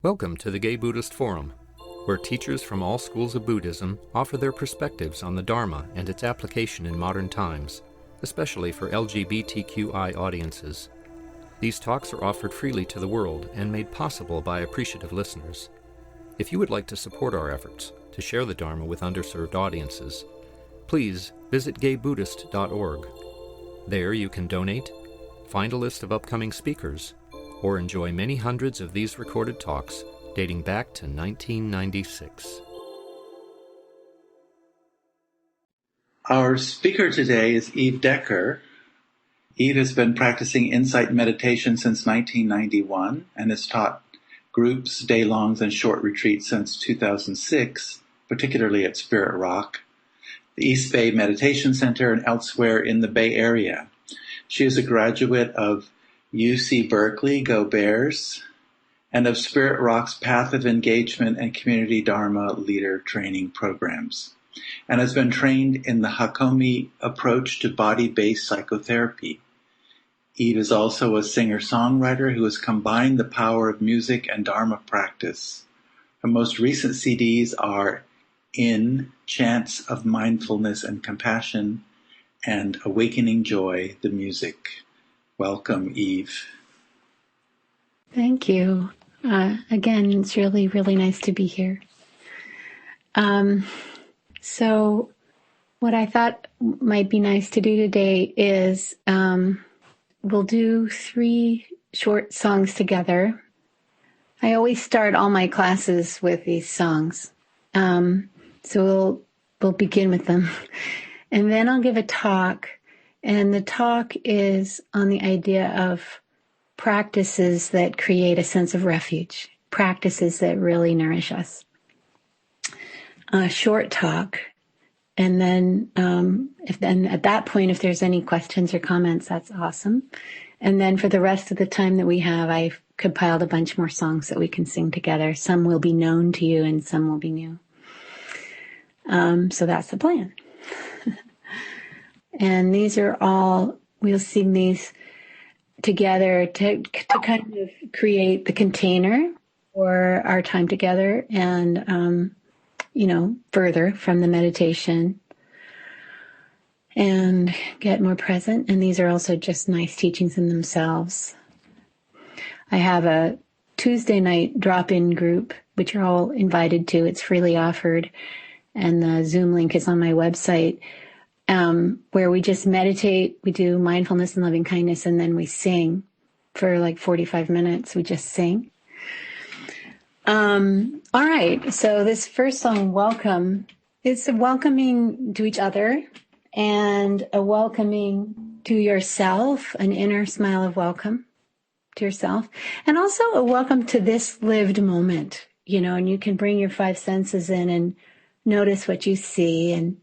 Welcome to the Gay Buddhist Forum, where teachers from all schools of Buddhism offer their perspectives on the Dharma and its application in modern times, especially for LGBTQI audiences. These talks are offered freely to the world and made possible by appreciative listeners. If you would like to support our efforts to share the Dharma with underserved audiences, please visit gaybuddhist.org. There you can donate, find a list of upcoming speakers, or enjoy many hundreds of these recorded talks dating back to 1996. Our speaker today is Eve Decker. Eve has been practicing insight meditation since 1991 and has taught groups, daylongs, and short retreats since 2006, particularly at Spirit Rock, the East Bay Meditation Center, and elsewhere in the Bay Area. She is a graduate of UC Berkeley, Go Bears, and of Spirit Rock's Path of Engagement and Community Dharma Leader Training programs, and has been trained in the Hakomi approach to body-based psychotherapy. Eve is also a singer-songwriter who has combined the power of music and Dharma practice. Her most recent CDs are In Chants of Mindfulness and Compassion and Awakening Joy, the Music. Welcome, Eve. Thank you. Again, it's really, really nice to be here. So what I thought might be nice to do today is we'll do 3 short songs together. I always start all my classes with these songs. So we'll begin with them. And then I'll give a talk. And the talk is on the idea of practices that create a sense of refuge, practices that really nourish us. A short talk. And then, at that point, if there's any questions or comments, that's awesome. And then for the rest of the time that we have, I've compiled a bunch more songs that we can sing together. Some will be known to you and some will be new. So that's the plan. And these are all, we'll sing these together to kind of create the container for our time together and, further from the meditation and get more present. And these are also just nice teachings in themselves. I have a Tuesday night drop-in group, which you're all invited to. It's freely offered. And the Zoom link is on my website, where we just meditate. We do mindfulness and loving kindness, and then we sing for like 45 minutes. We just sing. All right. So this first song, Welcome, is a welcoming to each other and a welcoming to yourself, an inner smile of welcome to yourself, and also a welcome to this lived moment, and you can bring your 5 senses in and notice what you see and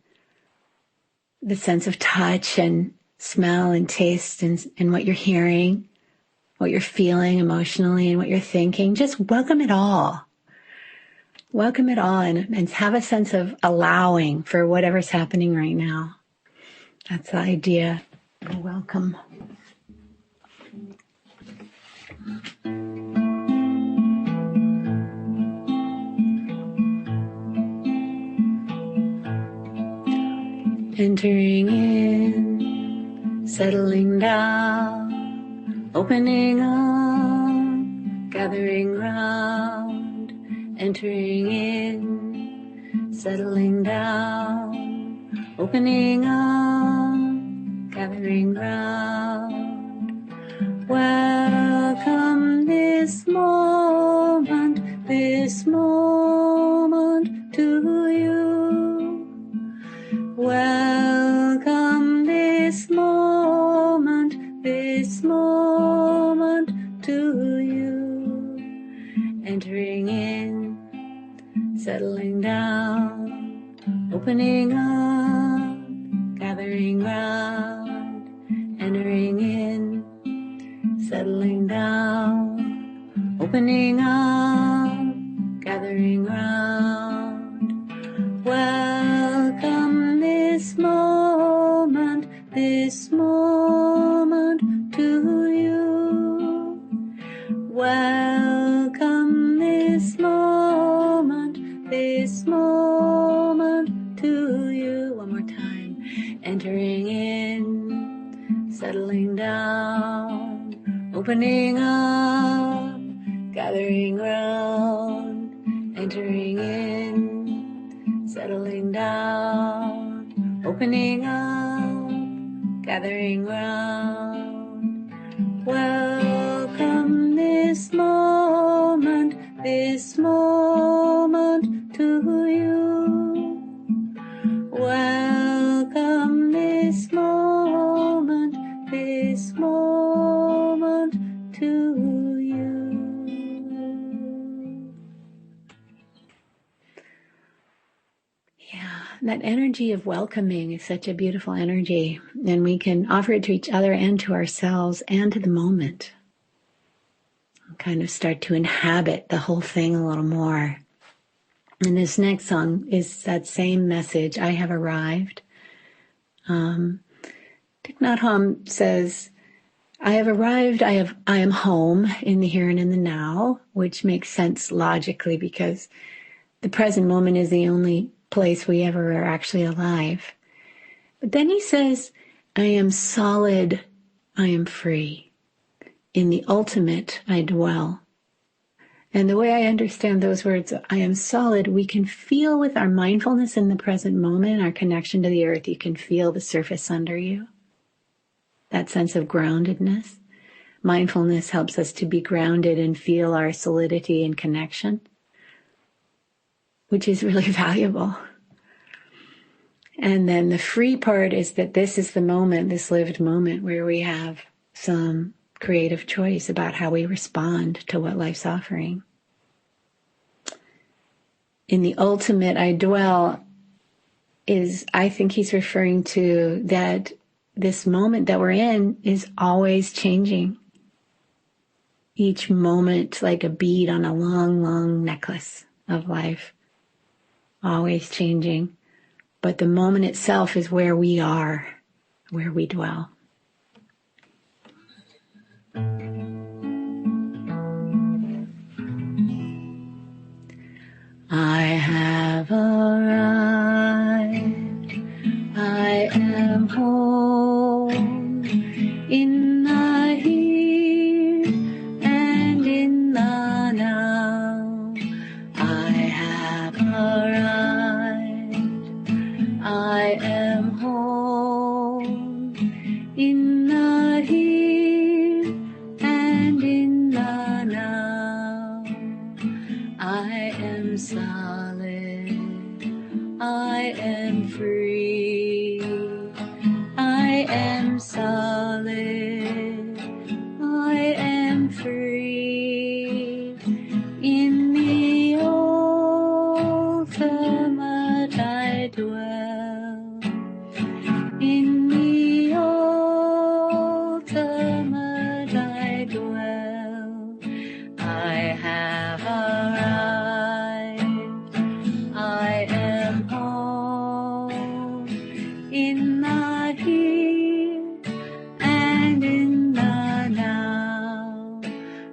the sense of touch and smell and taste and what you're hearing, what you're feeling emotionally and what you're thinking. Just welcome it all. Welcome it all and have a sense of allowing for whatever's happening right now. That's the idea. Welcome. Entering in, settling down, opening up, gathering round, entering in, settling down, opening up, gathering round. Welcome this moment to you. Welcome this moment to you. Entering in, settling down, opening up, gathering round, entering in, settling down, opening up, gathering round. Welcome this moment to you. Welcome this gathering round, entering in, settling down, opening up, gathering round. Welcome this moment to you. Welcome this moment to you. Yeah, that energy of welcoming is such a beautiful energy, and we can offer it to each other and to ourselves and to the moment. Kind of start to inhabit the whole thing a little more. And this next song is that same message, I have arrived. Thich Nhat Hanh says, I have arrived, I am home in the here and in the now, which makes sense logically because the present moment is the only place we ever are actually alive. But then he says, I am solid, I am free. In the ultimate, I dwell. And the way I understand those words, I am solid, we can feel with our mindfulness in the present moment, our connection to the earth, you can feel the surface under you. That sense of groundedness. Mindfulness helps us to be grounded and feel our solidity and connection, which is really valuable. And then the free part is that this is the moment, this lived moment, where we have some creative choice about how we respond to what life's offering. In the ultimate, I dwell is, I think he's referring to that this moment that we're in is always changing. Each moment like a bead on a long, long necklace of life, always changing. But the moment itself is where we are, where we dwell. I have arrived, I am home, in the here and in the now. I have arrived, I am home, in the here and in the now. I am solid, I am free, I am solid, I am free, in the ultimate I dwell, in the ultimate I dwell. I have arrived, I am home, in the here and in the now.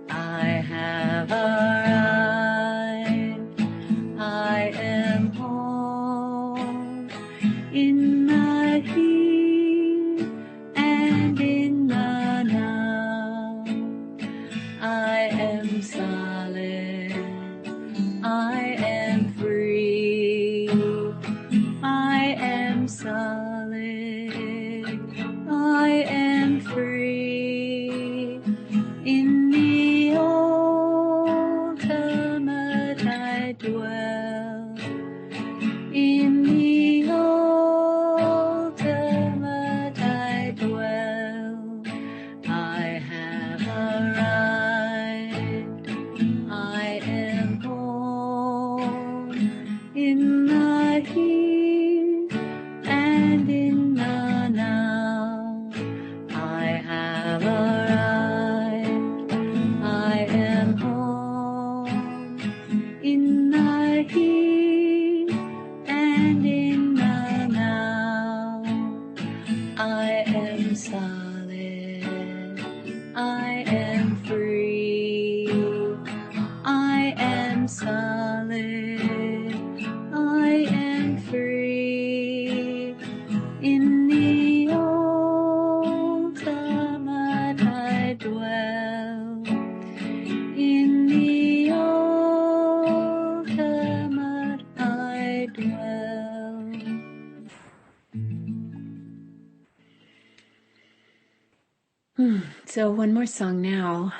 I have arrived, I am home, in the here and in the now. I am solid, I am free, I am solid, I am free, in the ultimate I dwell, in the ultimate I dwell. I have arrived, I am home, in the here and in the now. I have arrived, I am home, in the here and in the now. I am solid, I am free, I am solid, I am free, in the ultimate I dwell, in the So one more song now.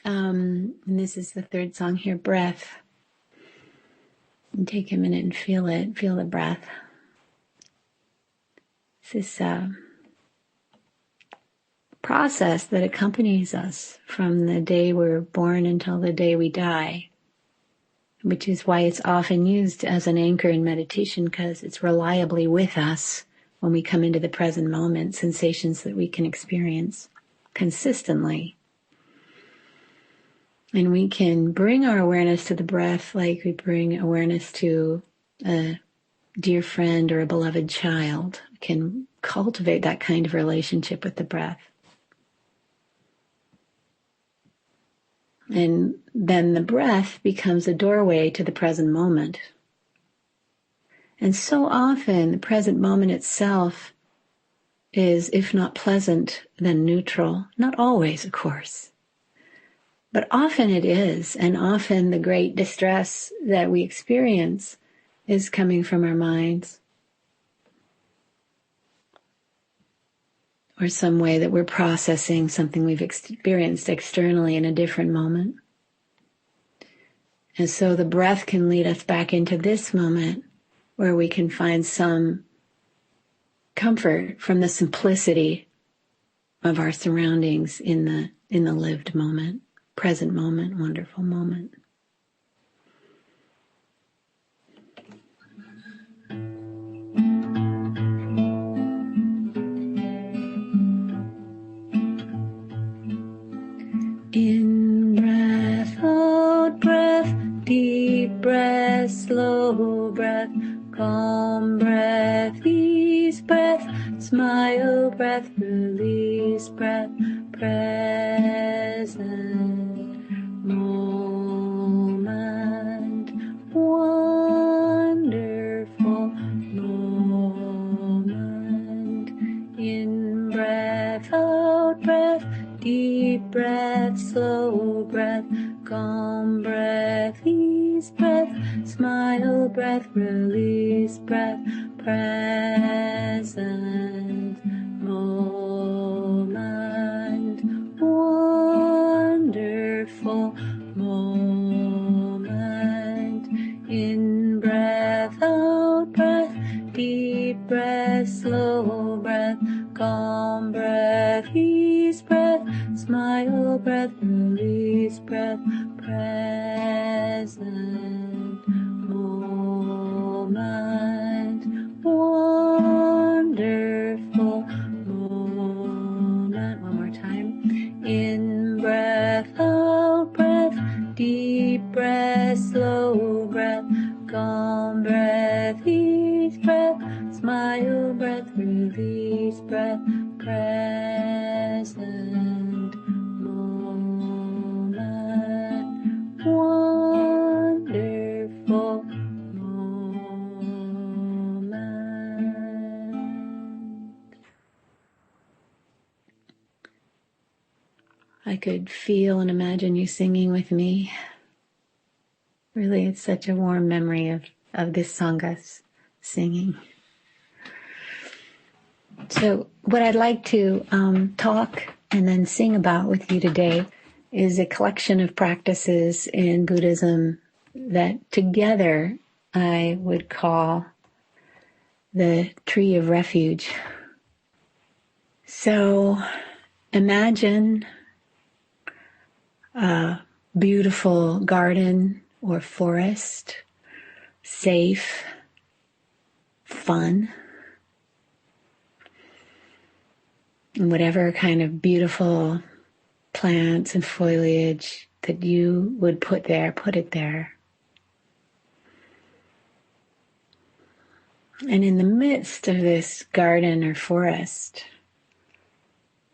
And this is the third song here, Breath. And take a minute and feel it. Feel the breath. This process that accompanies us from the day we're born until the day we die, which is why it's often used as an anchor in meditation, because it's reliably with us when we come into the present moment, sensations that we can experience consistently. And we can bring our awareness to the breath like we bring awareness to a dear friend or a beloved child. We can cultivate that kind of relationship with the breath. And then the breath becomes a doorway to the present moment. And so often the present moment itself is, if not pleasant, then neutral. Not always, of course. But often it is, and often the great distress that we experience is coming from our minds, or some way that we're processing something we've experienced externally in a different moment. And so the breath can lead us back into this moment where we can find some comfort from the simplicity of our surroundings in the lived moment. Present moment, wonderful moment. In breath, out breath, deep breath, slow breath, calm breath, ease breath, smile breath, release breath, present moment, wonderful moment. In breath, out breath, deep breath, slow breath, calm breath, ease breath, smile breath, release breath, present moment, wonderful moment. In breath, out breath, deep breath, slow breath, calm breath, ease breath, smile breath, release breath, present moment, wonderful moment. One more time. In breath, out breath, deep breath, slow breath, calm breath, ease breath, smile breath, release breath, present moment, wonderful moment. I could feel and imagine you singing with me. Really, it's such a warm memory of this Sangha's singing. So what I'd like to talk and then sing about with you today is a collection of practices in Buddhism that together I would call the tree of refuge. So imagine a beautiful garden or forest, safe, fun, and whatever kind of beautiful plants and foliage that you would put there, put it there. And in the midst of this garden or forest,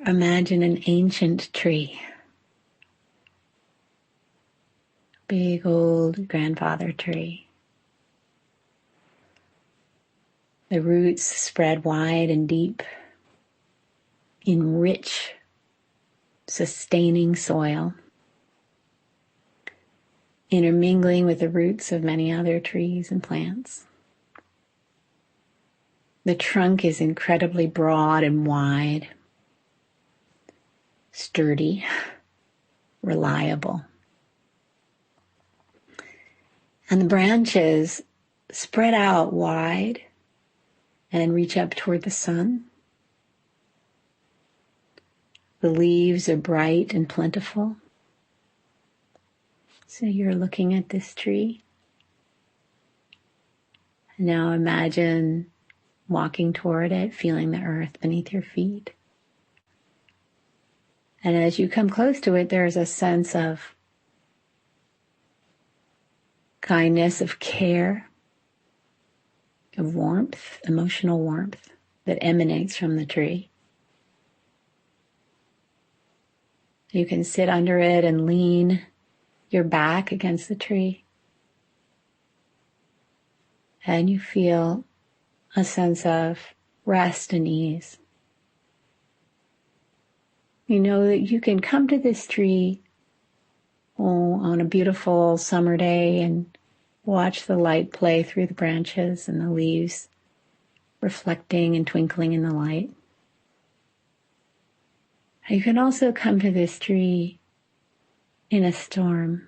imagine an ancient tree. Big old grandfather tree. The roots spread wide and deep in rich, sustaining soil, intermingling with the roots of many other trees and plants. The trunk is incredibly broad and wide, sturdy, reliable. And the branches spread out wide and reach up toward the sun. The leaves are bright and plentiful. So you're looking at this tree. Now imagine walking toward it, feeling the earth beneath your feet. And as you come close to it, there's a sense of kindness, of care, of warmth, emotional warmth that emanates from the tree. You can sit under it and lean your back against the tree. And you feel a sense of rest and ease. You know that you can come to this tree on a beautiful summer day and watch the light play through the branches and the leaves reflecting and twinkling in the light. You can also come to this tree in a storm.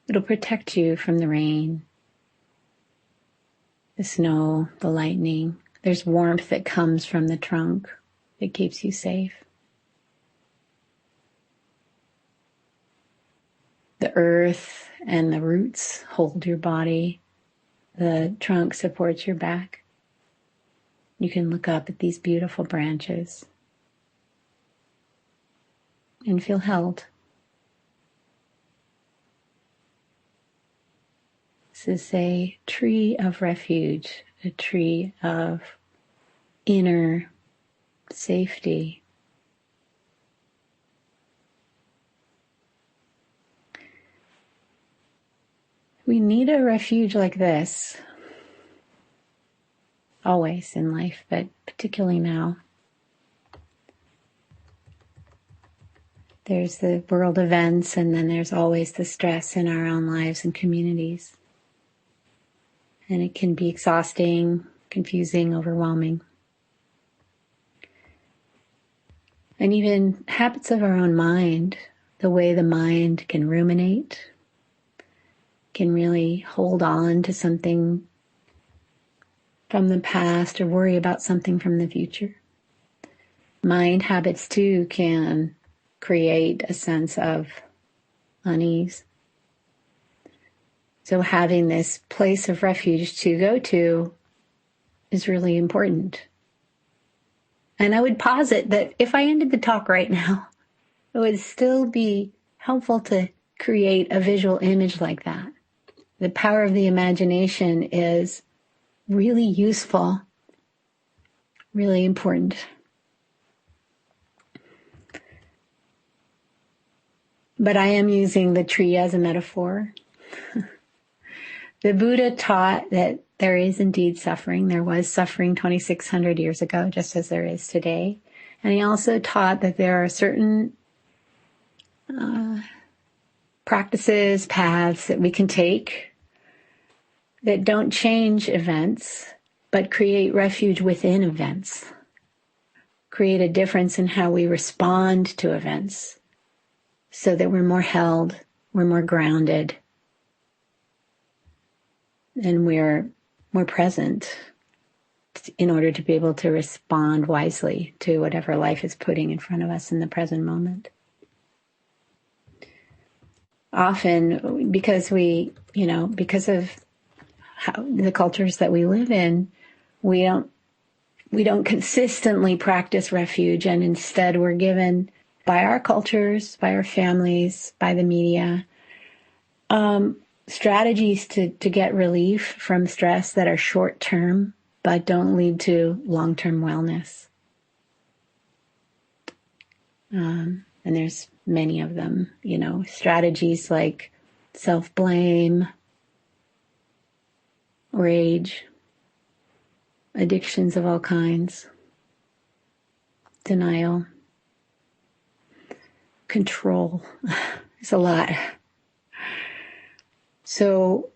It'll protect you from the rain, the snow, the lightning. There's warmth that comes from the trunk that keeps you safe. The earth and the roots hold your body. The trunk supports your back. You can look up at these beautiful branches and feel held. This is a tree of refuge, a tree of inner safety. We need a refuge like this, always in life, but particularly now. There's the world events, and then there's always the stress in our own lives and communities. And it can be exhausting, confusing, overwhelming. And even habits of our own mind, the way the mind can ruminate, can really hold on to something from the past or worry about something from the future. Mind habits too can create a sense of unease. So having this place of refuge to go to is really important. And I would posit that if I ended the talk right now, it would still be helpful to create a visual image like that. The power of the imagination is really useful, really important. But I am using the tree as a metaphor. The Buddha taught that there is indeed suffering. There was suffering 2,600 years ago, just as there is today. And he also taught that there are certain practices, paths that we can take that don't change events, but create refuge within events, create a difference in how we respond to events so that we're more held, we're more grounded, and we're more present in order to be able to respond wisely to whatever life is putting in front of us in the present moment. Often, because because of how the cultures that we live in, we don't consistently practice refuge, and instead we're given by our cultures, by our families, by the media, strategies to get relief from stress that are short-term but don't lead to long-term wellness. And there's many of them, strategies like self-blame, rage, addictions of all kinds, denial, control. It's a lot. So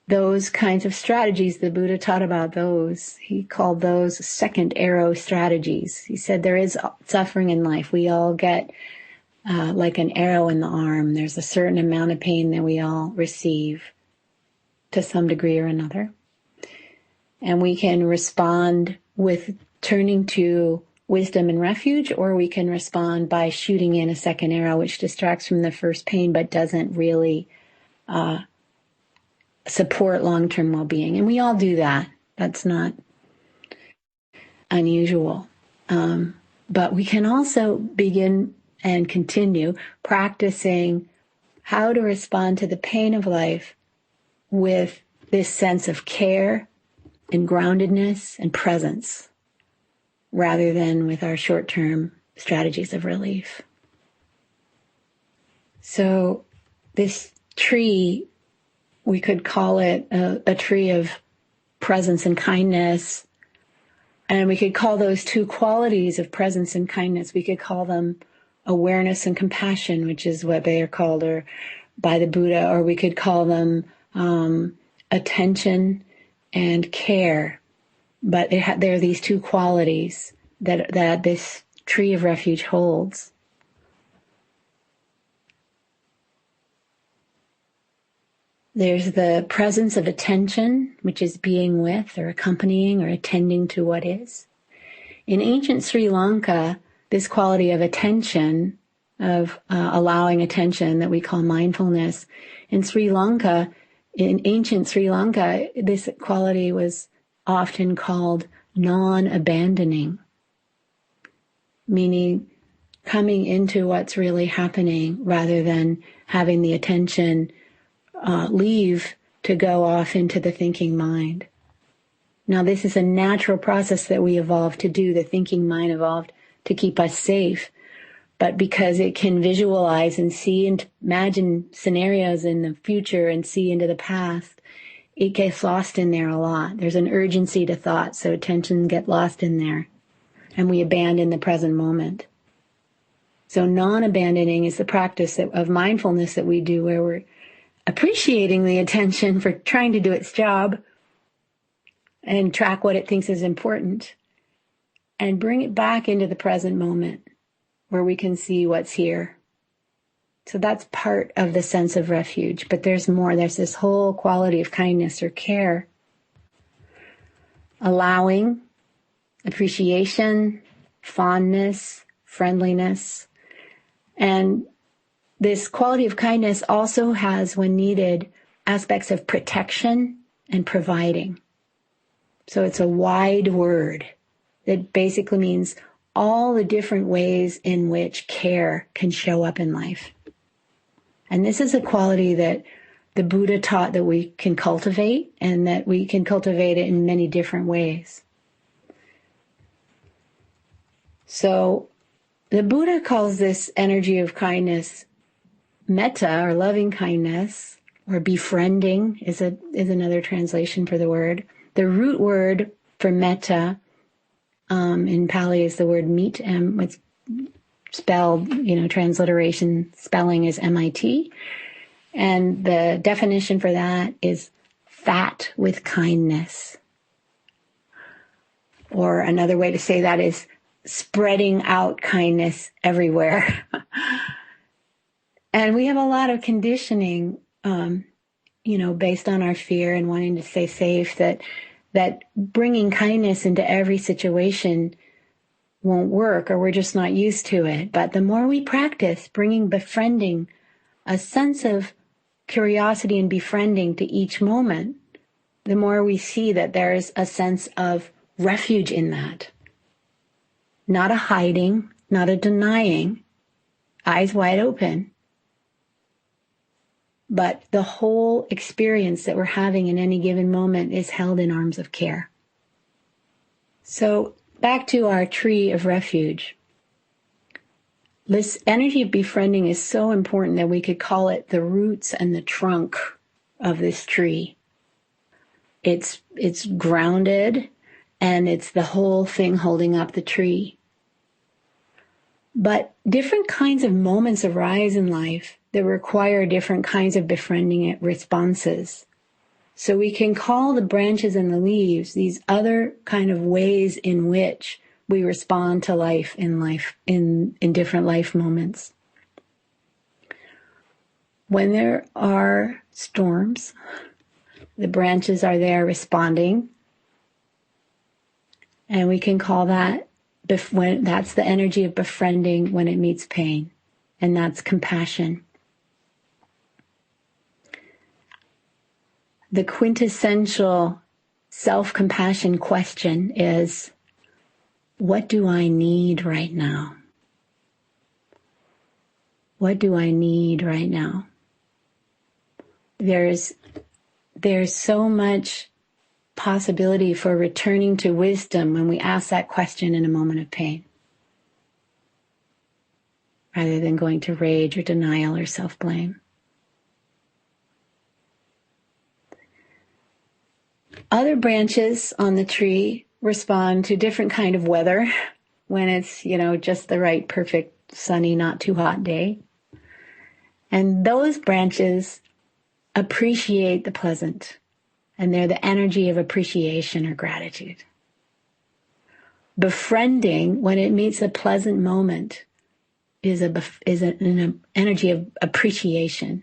those kinds of strategies, the Buddha taught about those. He called those second arrow strategies. He said there is suffering in life. We all get like an arrow in the arm. There's a certain amount of pain that we all receive to some degree or another. And we can respond with turning to wisdom and refuge, or we can respond by shooting in a second arrow, which distracts from the first pain but doesn't really support long-term well-being. And we all do that. That's not unusual. But we can also begin and continue practicing how to respond to the pain of life with this sense of care and groundedness and presence, rather than with our short-term strategies of relief. So this tree, we could call it a tree of presence and kindness. And we could call those two qualities of presence and kindness, we could call them awareness and compassion, which is what they are called or by the Buddha, or we could call them attention and care. But there are these two qualities that this tree of refuge holds. There's the presence of attention, which is being with or accompanying or attending to what is. In ancient Sri Lanka, this quality of attention, of allowing attention that we call mindfulness, in ancient Sri Lanka, this quality was often called non-abandoning, meaning coming into what's really happening rather than having the attention leave to go off into the thinking mind. Now, this is a natural process that we evolved to do. The thinking mind evolved to keep us safe. But because it can visualize and see and imagine scenarios in the future and see into the past, it gets lost in there a lot. There's an urgency to thought, so attention gets lost in there. And we abandon the present moment. So non-abandoning is the practice of mindfulness that we do, where we're appreciating the attention for trying to do its job and track what it thinks is important and bring it back into the present moment where we can see what's here. So that's part of the sense of refuge, but there's more. There's this whole quality of kindness or care, allowing, appreciation, fondness, friendliness, and this quality of kindness also has, when needed, aspects of protection and providing. So it's a wide word that basically means all the different ways in which care can show up in life. And this is a quality that the Buddha taught that we can cultivate, and that we can cultivate it in many different ways. So the Buddha calls this energy of kindness metta, or loving kindness, or befriending is another translation for the word. The root word for metta in Pali is the word mit, it's spelled, transliteration spelling is MIT. And the definition for that is fat with kindness. Or another way to say that is spreading out kindness everywhere. And we have a lot of conditioning, based on our fear and wanting to stay safe, that bringing kindness into every situation won't work, or we're just not used to it. But the more we practice befriending, a sense of curiosity and befriending to each moment, the more we see that there's a sense of refuge in that. Not a hiding, not a denying, eyes wide open. But the whole experience that we're having in any given moment is held in arms of care. So back to our tree of refuge. This energy of befriending is so important that we could call it the roots and the trunk of this tree. It's grounded, and it's the whole thing holding up the tree. But different kinds of moments arise in life that require different kinds of befriending responses. So we can call the branches and the leaves these other kind of ways in which we respond to life in different life moments. When there are storms, the branches are there responding. And we can call that, that's the energy of befriending when it meets pain. And that's compassion. The quintessential self-compassion question is, what do I need right now? What do I need right now? There's so much possibility for returning to wisdom when we ask that question in a moment of pain, rather than going to rage or denial or self-blame. Other branches on the tree respond to different kind of weather when it's, just the right, perfect, sunny, not too hot day. And those branches appreciate the pleasant, and they're the energy of appreciation or gratitude. Befriending, when it meets a pleasant moment, is an energy of appreciation.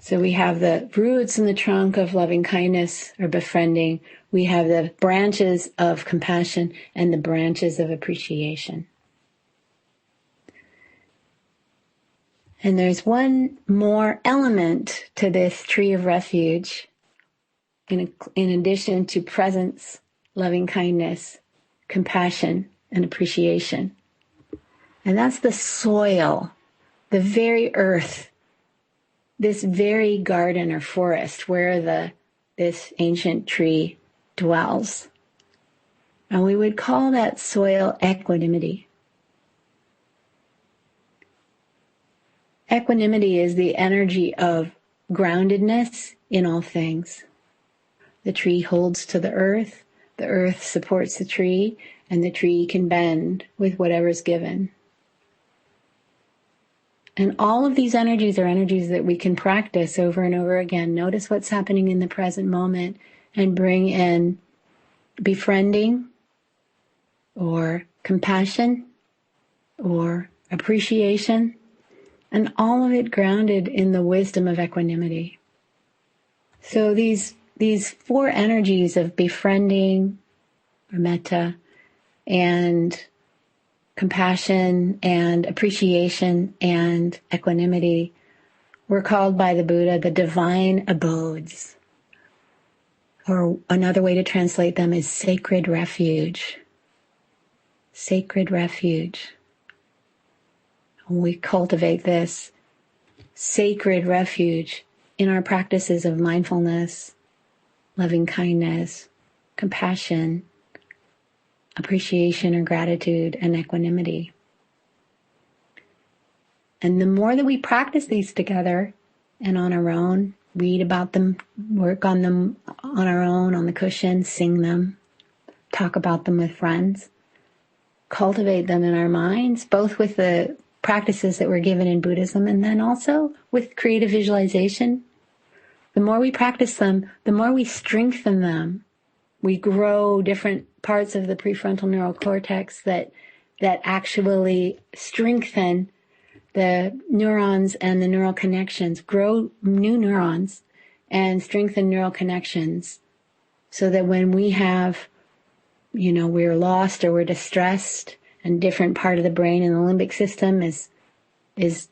So we have the roots and the trunk of loving kindness or befriending. We have the branches of compassion and the branches of appreciation. And there's one more element to this tree of refuge, in addition to presence, loving kindness, compassion, and appreciation. And that's the soil, the very earth, this very garden or forest where this ancient tree dwells. And we would call that soil equanimity. Equanimity is the energy of groundedness in all things. The tree holds to the earth supports the tree, and the tree can bend with whatever's given. And all of these energies are energies that we can practice over and over again. Notice what's happening in the present moment and bring in befriending or compassion or appreciation, and all of it grounded in the wisdom of equanimity. So these four energies of befriending or metta and compassion and appreciation and equanimity were called by the Buddha the divine abodes. Or another way to translate them is sacred refuge. Sacred refuge. We cultivate this sacred refuge in our practices of mindfulness, loving kindness, compassion, appreciation or gratitude, and equanimity. And the more that we practice these together and on our own, read about them, work on them on our own, on the cushion, sing them, talk about them with friends, cultivate them in our minds, both with the practices that were given in Buddhism and then also with creative visualization. The more we practice them, the more we strengthen them. We grow different parts of the prefrontal neural cortex that actually strengthen the neurons and the neural connections, grow new neurons and strengthen neural connections, so that when we have, we're lost or we're distressed, and different part of the brain in the limbic system is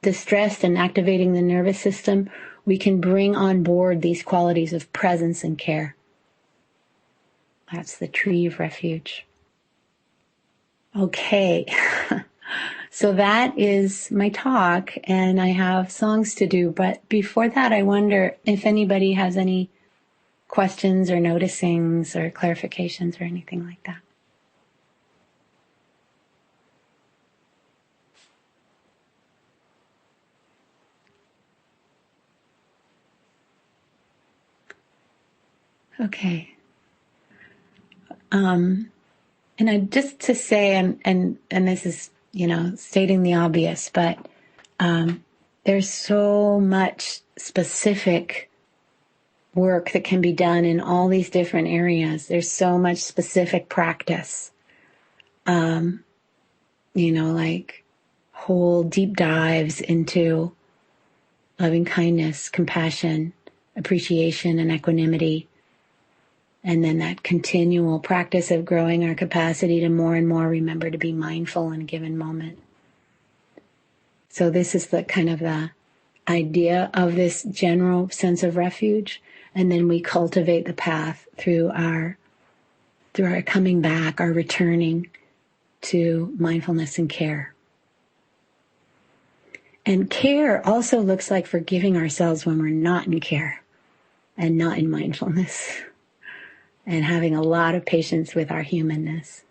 distressed and activating the nervous system, we can bring on board these qualities of presence and care. That's the tree of refuge. Okay. So that is my talk, and I have songs to do. But before that, I wonder if anybody has any questions or noticings or clarifications or anything like that. Okay. And just to say, and this is, stating the obvious, but there's so much specific work that can be done in all these different areas. There's so much specific practice. Like whole deep dives into loving kindness, compassion, appreciation, and equanimity. And then that continual practice of growing our capacity to more and more remember to be mindful in a given moment. So this is the kind of the idea of this general sense of refuge. And then we cultivate the path through our coming back, our returning to mindfulness and care. And care also looks like forgiving ourselves when we're not in care and not in mindfulness, and having a lot of patience with our humanness.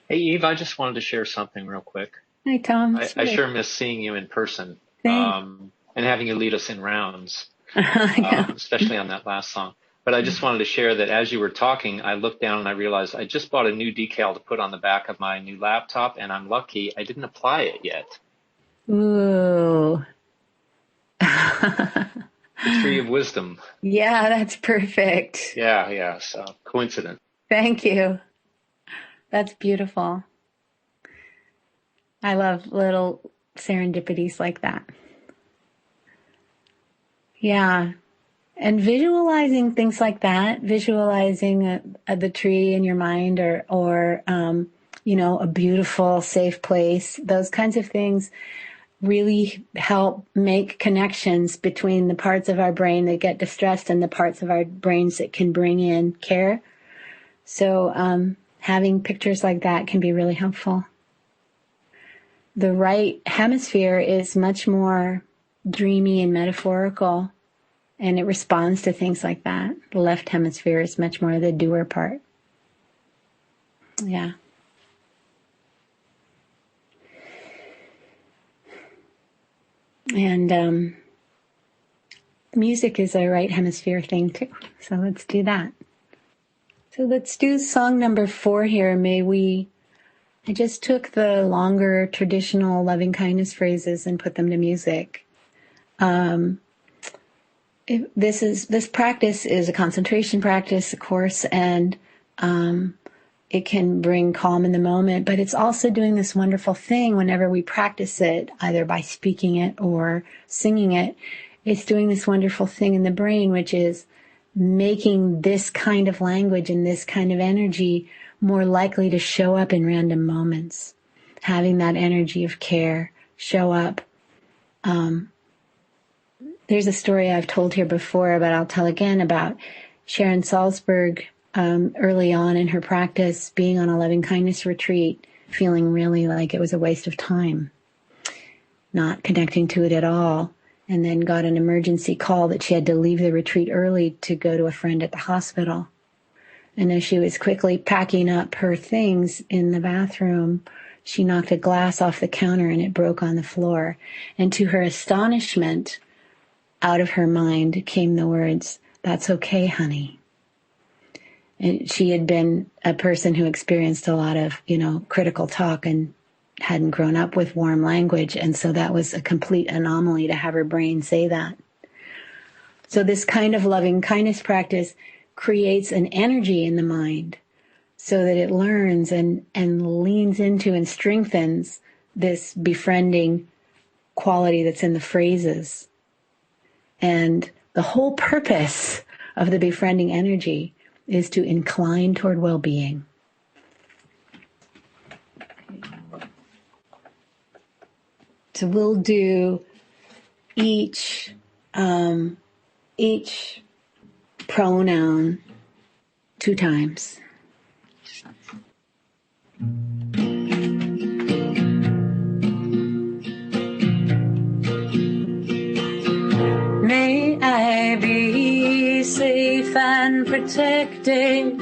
Hey, Eve, I just wanted to share something real quick. Hi, Tom. I sure miss seeing you in person, Thanks. and having you lead us in rounds, Yeah. especially on that last song. But I just wanted to share that as you were talking, I looked down and I realized I just bought a new decal to put on the back of my new laptop, and I'm lucky I didn't apply it yet. Ooh. The Tree of Wisdom. Yeah, that's perfect. Yeah. So coincidence. Thank you. That's beautiful. I love little serendipities like that. Yeah. And visualizing things like that, visualizing the tree in your mind or a beautiful, safe place, those kinds of things really help make connections between the parts of our brain that get distressed and the parts of our brains that can bring in care. So having pictures like that can be really helpful. The right hemisphere is much more dreamy and metaphorical, and it responds to things like that. The left hemisphere is much more the doer part. Yeah. And music is a right hemisphere thing too. So let's do that. So let's do song number 4 here. I just took the longer traditional loving kindness phrases and put them to music. This practice is a concentration practice, of course, and it can bring calm in the moment, but it's also doing this wonderful thing whenever we practice it, either by speaking it or singing it. It's doing this wonderful thing in the brain, which is making this kind of language and this kind of energy more likely to show up in random moments, having that energy of care show up. There's a story I've told here before, but I'll tell again about Sharon Salzberg early on in her practice, being on a loving kindness retreat, feeling really like it was a waste of time, not connecting to it at all, and then got an emergency call that she had to leave the retreat early to go to a friend at the hospital. And as she was quickly packing up her things in the bathroom, she knocked a glass off the counter and it broke on the floor. And to her astonishment, out of her mind came the words, "That's okay, honey." And she had been a person who experienced a lot of, critical talk and hadn't grown up with warm language. And so that was a complete anomaly to have her brain say that. So this kind of loving kindness practice creates an energy in the mind so that it learns and leans into and strengthens this befriending quality that's in the phrases. And the whole purpose of the befriending energy is to incline toward well-being. So we'll do each pronoun 2 times. May I be safe and protected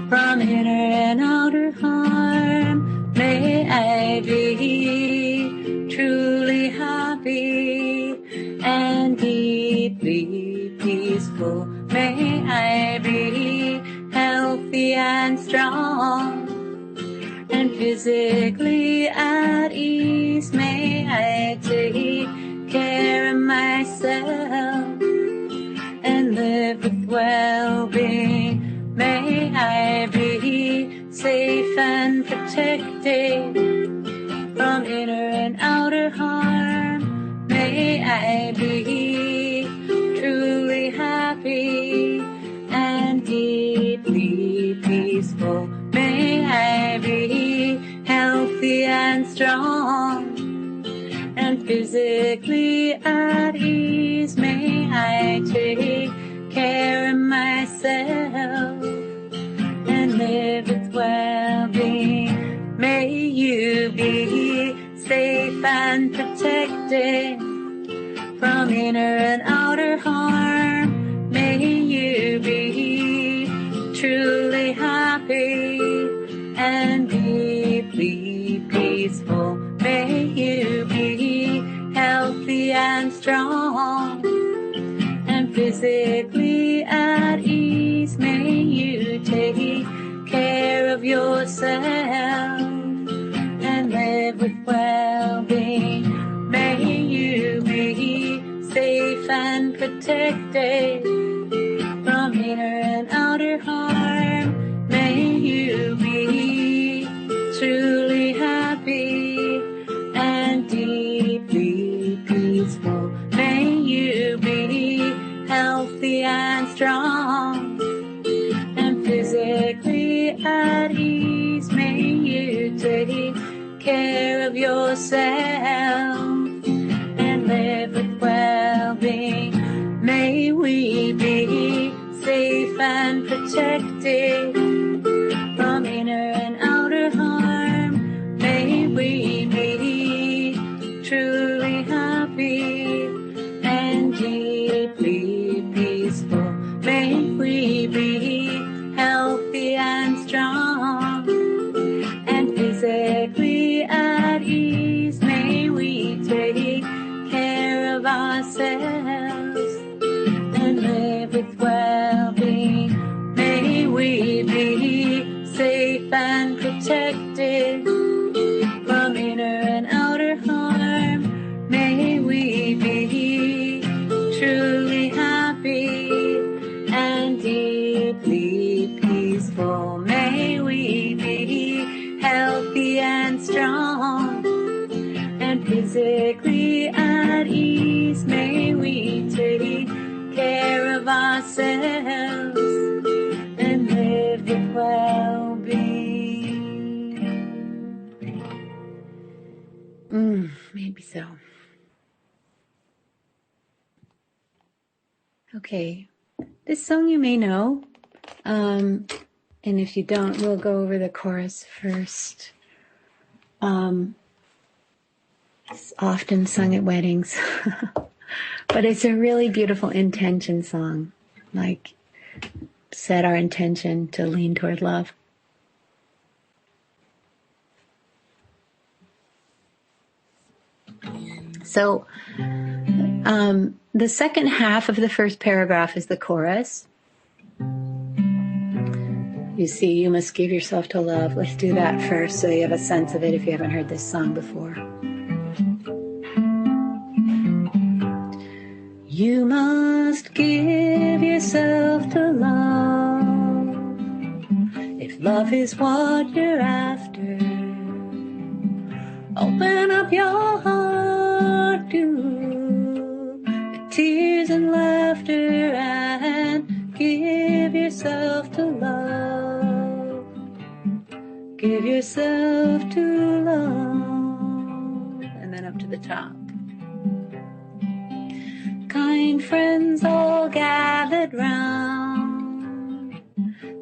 from inner and outer harm. May I be truly happy and deeply peaceful. May I be healthy and strong and physically at ease. May I take care protected from inner and outer harm. May I be truly happy and deeply peaceful. May I be healthy and strong and physically at ease. May I take care of myself and live with well-being. May you be safe and protected from inner and outer harm. May you be truly happy and deeply peaceful. May you be healthy and strong and physically at ease. May you take care of yourself and live with well-being. May you be safe and protected from inner and outer harm. May you be truly happy and deeply peaceful. May you be healthy and strong and physically at ease. May you take care of yourself and live with well-being. May we be safe and protected from inner and outer harm. May we be truly happy and deeply peaceful. May we be healthy and strong and physically at ease. May we take care of ourselves and live with well-being. May we be safe and protected from inner and outer harm. May we be truly happy and deeply peaceful. May we be healthy and strong and physically at ease. May we take care of ourselves and live with well-being. Maybe so. Okay, this song you may know, and if you don't, we'll go over the chorus first. It's often sung at weddings, but it's a really beautiful intention song, like set our intention to lean toward love. So, the second half of the first paragraph is the chorus. You see, you must give yourself to love. Let's do that first so you have a sense of it if you haven't heard this song before. You must give yourself to love. If love is what you're after, open up your heart to tears and laughter and give yourself to love. Give yourself to love. And then up to the top. Kind friends all gathered round.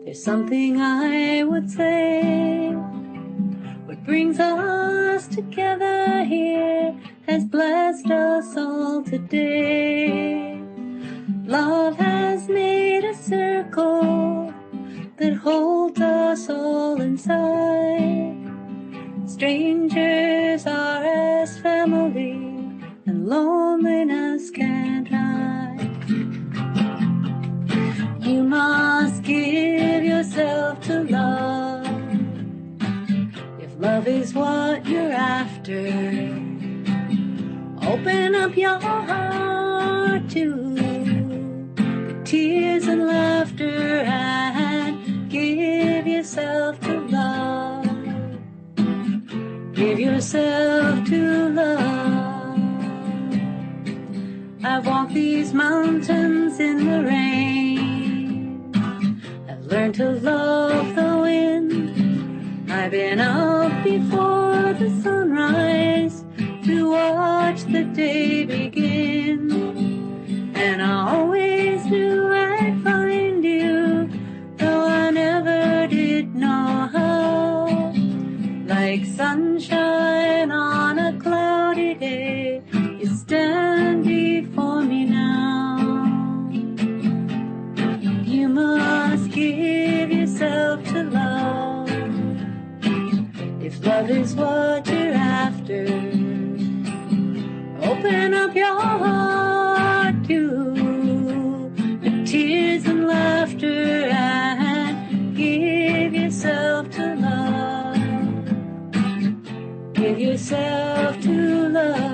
There's something I would say. What brings us together here has blessed us all today. Love has made a circle that holds us all inside. Strangers are as family, and loneliness can't hide. You must give yourself to love. If love is what you're after, open up your heart to the tears and laughter and give yourself to love. yourself to love. I've walked these mountains in the rain. I've learned to love the wind. I've been up before the sunrise to watch the day begin. And I always knew I'd find you, though I never did know how. Like sunshine on a cloudy day, you stand before me now. You must give yourself to love, if love is what you're after. Open up your heart to the tears and laughter, and give yourself to love. Give yourself to love.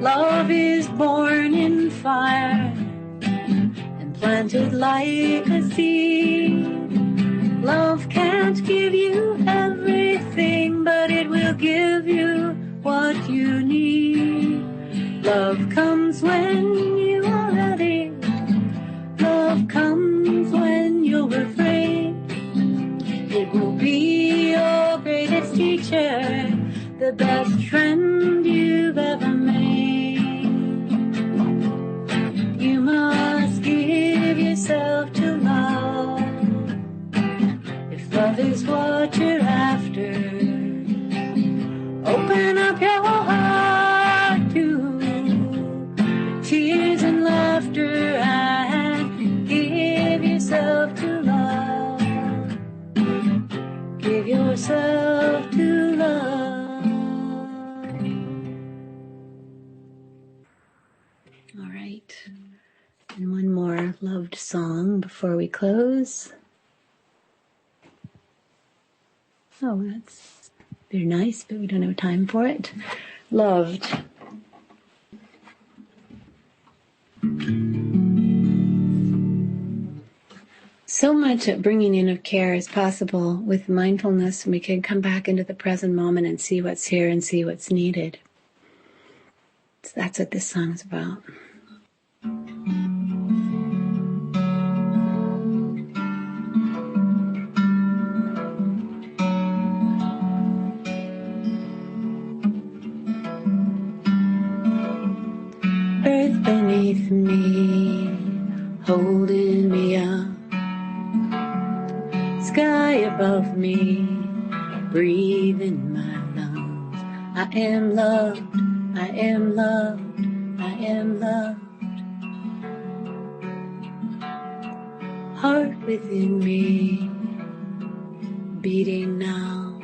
Love is born in fire and planted like a seed. Love can't give you everything, but it will give you what you need. Love comes when you are ready. Love comes when you're afraid. It will be your greatest teacher, the best friend you've ever made. You must give yourself to love, if love is what you're after. Open up your heart to tears and laughter, and give yourself to love. Give yourself to love. All right. And one more loved song before we close. Oh, that's very nice, but we don't have time for it. Loved. So much of bringing in of care is possible with mindfulness, and we can come back into the present moment and see what's here and see what's needed. So that's what this song is about. Earth beneath me, holding me up. Sky above me, breathe in my lungs. I am loved, I am loved, I am loved. Heart within me, beating now.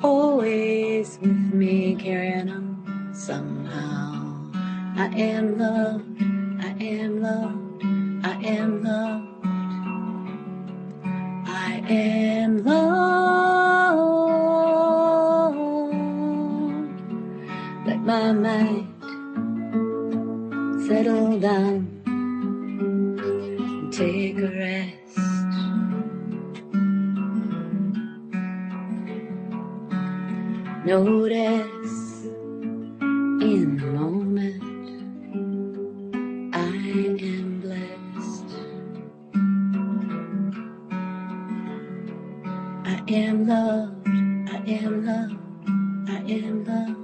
Always with me, carrying on somehow. I am loved, I am loved, I am loved. I am loved. Let my mind settle down and take a rest. Notice in the moment I am blessed. I am loved, I am loved, I am loved.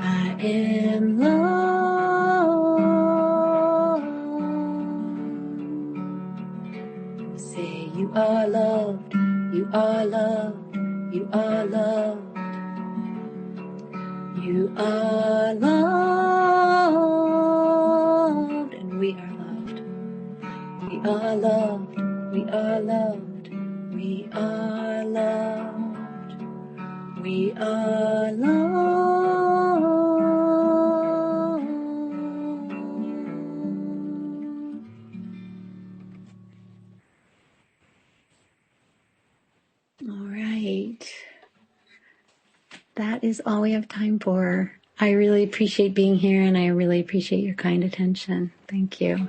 I am loved. Say you are loved, you are loved, you are loved. You are loved, and we are loved. We are loved, we are loved, we are loved. We are loved. All right. That is all we have time for. I really appreciate being here, and I really appreciate your kind attention. Thank you.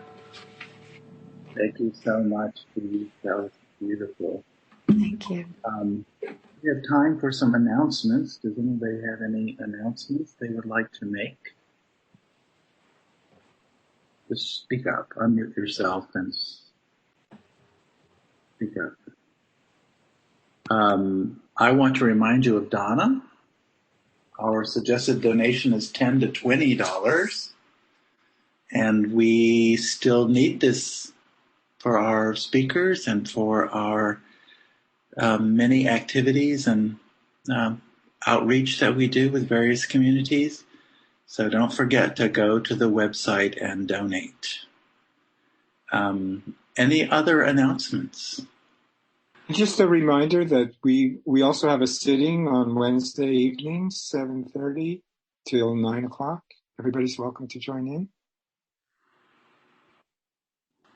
Thank you so much, Steve. That was Beautiful. Thank you. We have time for some announcements. Does anybody have any announcements they would like to make? Just speak up, unmute yourself and speak up. I want to remind you of Dharma. Our suggested donation is $10 to $20, and we still need this for our speakers and for our many activities and outreach that we do with various communities. So don't forget to go to the website and donate. Any other announcements? Just a reminder that we also have a sitting on Wednesday evenings, 7:30 till 9 o'clock. Everybody's welcome to join in.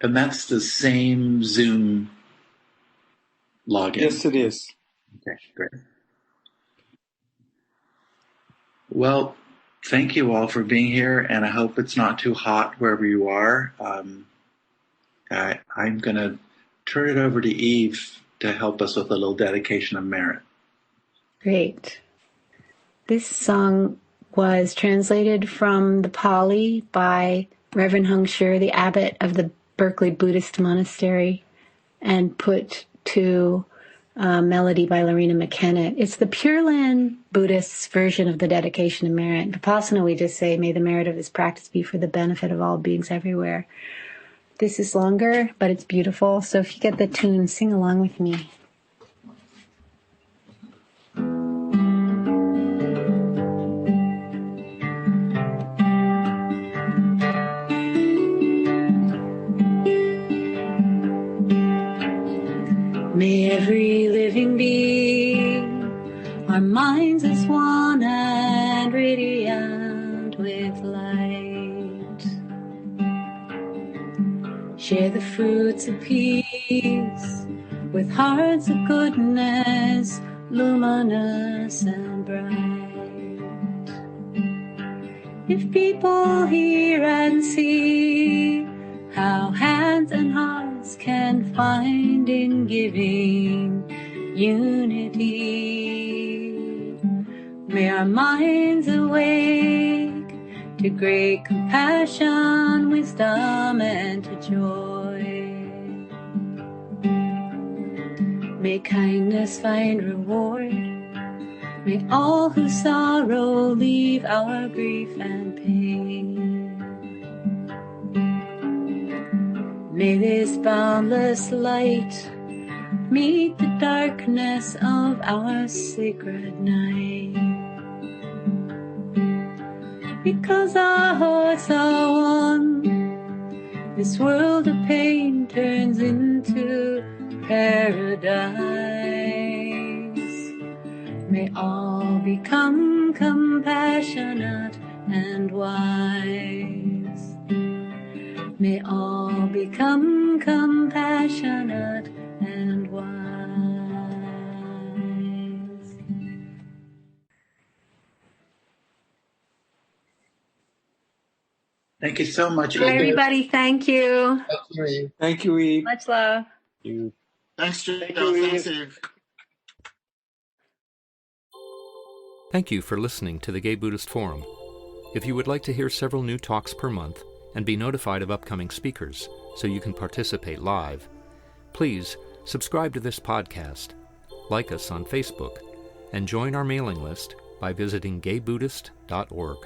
And that's the same Zoom login? Yes, it is. Okay, great. Well, thank you all for being here, and I hope it's not too hot wherever you are. I'm going to turn it over to Eve to help us with a little dedication of merit. Great. This song was translated from the Pali by Reverend Hung Sure, the abbot of the Berkeley Buddhist Monastery, and put to melody by Lorena McKenna. It's the Pure Land Buddhists version of the dedication of merit. Vipassana, we just say, may the merit of this practice be for the benefit of all beings everywhere. This is longer, but it's beautiful. So if you get the tune, sing along with me. May every living being, our minds as one and radiant with light, share the fruits of peace with hearts of goodness, luminous and bright. If people hear and see how hands and hearts can find in giving unity, may our minds awake to great compassion, wisdom, and to joy. May kindness find reward. May all who sorrow leave our grief and pain. May this boundless light meet the darkness of our sacred night. Because our hearts are one, this world of pain turns into paradise. May all become compassionate and wise. May all become compassionate and wise. Thank you so much, Bye, Eve. everybody. Thank you. Thank you, Eve. Much love. Thanks, Jill. Thank you, Thanks, Eve. Eve. Thank you for listening to the Gay Buddhist Forum. If you would like to hear several new talks per month and be notified of upcoming speakers so you can participate live, please subscribe to this podcast, like us on Facebook, and join our mailing list by visiting gaybuddhist.org.